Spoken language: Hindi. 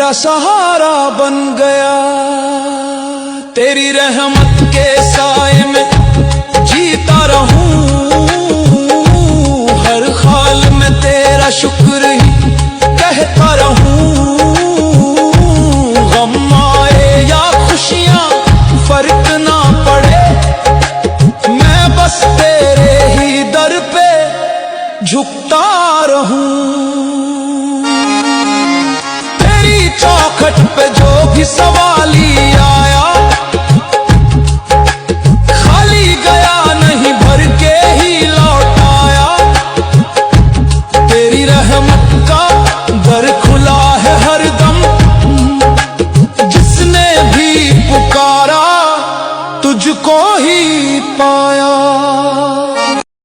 तेरा सहारा बन गया। तेरी रहमत के साए में जीता रहूं, हर हाल में तेरा शुक्र ही कहता रहूं। गम आए या खुशियां फर्क ना पड़े, मैं बस तेरे ही दर पे झुकता रहूं। तेरी चौखट पे जो भी सवाली आया,